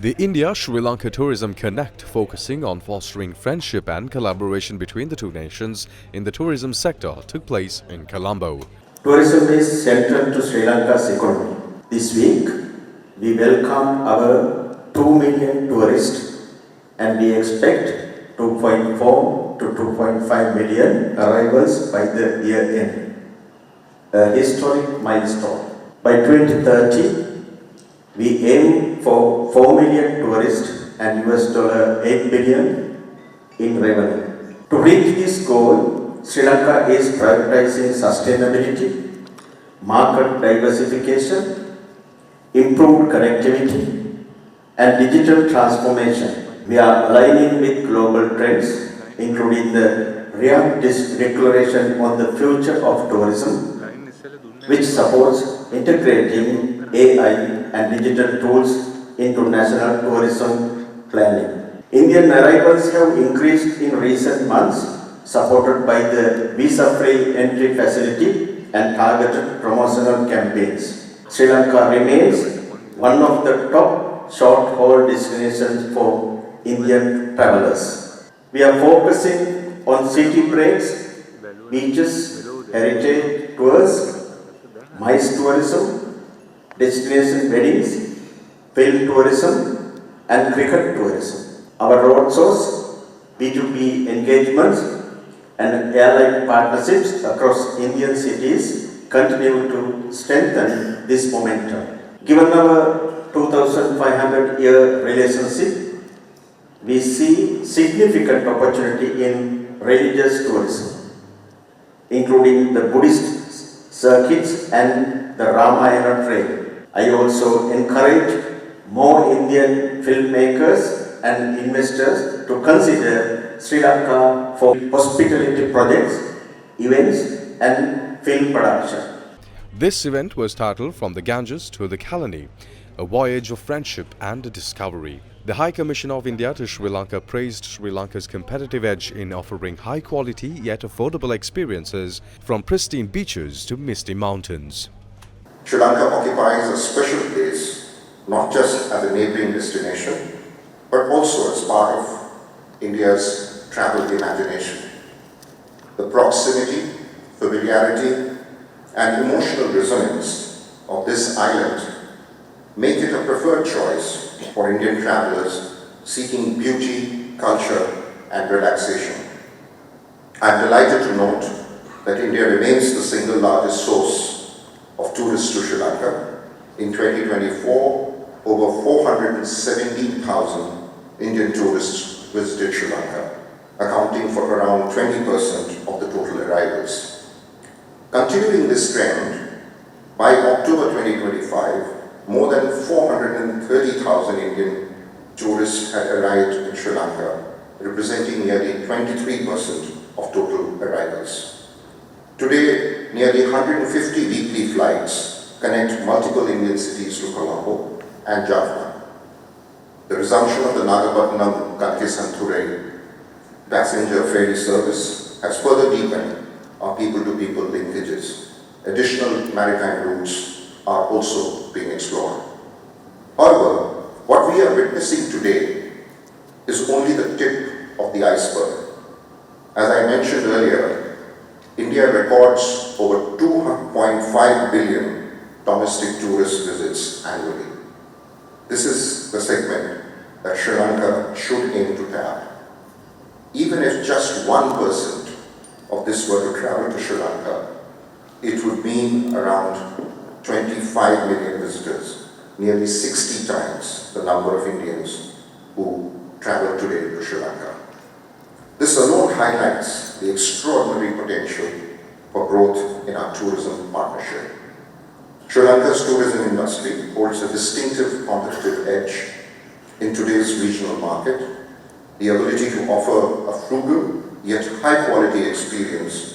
The India-Sri Lanka Tourism Connect, focusing on fostering friendship and collaboration between the two nations in the tourism sector, took place in Colombo. Tourism is central to Sri Lanka's economy. This week, we welcome our 2 million tourists and we expect 2.4 to 2.5 million arrivals by the year end, a historic milestone. By 2030, we aim for 4 million tourists and $8 billion in revenue. To reach this goal, Sri Lanka is prioritizing sustainability, market diversification, improved connectivity, and digital transformation. We are aligning with global trends, including the Riyadh Declaration on the Future of Tourism, which supports integrating AI and digital tools into national tourism planning. Indian arrivals have increased in recent months, supported by the visa-free entry facility and targeted promotional campaigns. Sri Lanka remains one of the top short-haul destinations for Indian travelers. We are focusing on city breaks, beaches, heritage tours, MICE tourism, destination weddings, film tourism, and cricket tourism. Our roadshows, B2B engagements, and airline partnerships across Indian cities continue to strengthen this momentum. Given our 2,500-year relationship, we see significant opportunity in religious tourism, including the Buddhist circuits and the Ramayana trail. I also encourage more Indian filmmakers and investors to consider Sri Lanka for hospitality projects, events, and film production. This event was titled From the Ganges to the Kelani, a voyage of friendship and discovery. The High Commissioner of India to Sri Lanka praised Sri Lanka's competitive edge in offering high-quality yet affordable experiences, from pristine beaches to misty mountains. Sri Lanka occupies a special place, not just as a neighboring destination, but also as part of India's travel imagination. The proximity, familiarity, and emotional resonance of this island make it a preferred choice for Indian travelers seeking beauty, culture, and relaxation. I am delighted to note that India remains the single largest source of tourists to Sri Lanka. In 2024, over 417,000 Indian tourists visited Sri Lanka, accounting for around 20% of the total arrivals. Continuing this trend, by October 2025, more than 430,000 Indian tourists had arrived in Sri Lanka, representing nearly 23% of total arrivals. Today, nearly 150 weekly flights connect multiple Indian cities to Colombo and Jaffna. The resumption of the Nagapattinam-Kathisanthurei passenger ferry service has further deepened our people-to-people linkages. Additional maritime routes are also being explored. However, what we are witnessing today is only the tip of the iceberg. As I mentioned earlier, India records over 2.5 billion domestic tourist visits annually. This is the segment that Sri Lanka should aim to tap. Even if just 1% of this were to travel to Sri Lanka, it would mean around 25 million visitors, nearly 60 times the number of Indians who travel today to Sri Lanka. This alone highlights the extraordinary potential for growth in our tourism partnership. Sri Lanka's tourism industry holds a distinctive competitive edge in today's regional market. The ability to offer a frugal yet high-quality experience.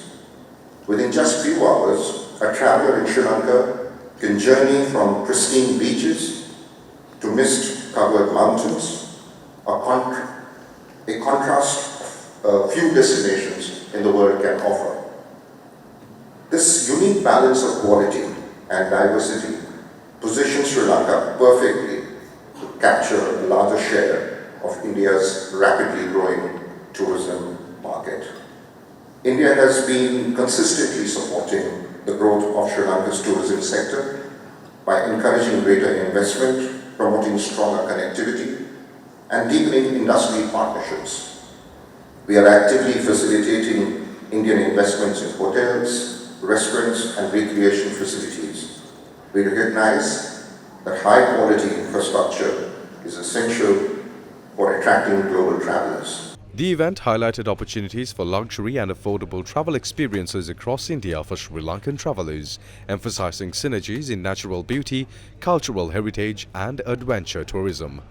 Within just few hours, a traveler in Sri Lanka can journey from pristine beaches to mist-covered mountains, a contrast few destinations in the world can offer. This unique balance of quality and diversity positions Sri Lanka perfectly capture a larger share of India's rapidly growing tourism market. India has been consistently supporting the growth of Sri Lanka's tourism sector by encouraging greater investment, promoting stronger connectivity, and deepening industry partnerships. We are actively facilitating Indian investments in hotels, restaurants, and recreation facilities. We recognize that high-quality infrastructure is essential for attracting global travelers. The event highlighted opportunities for luxury and affordable travel experiences across India for Sri Lankan travelers, emphasizing synergies in natural beauty, cultural heritage, and adventure tourism.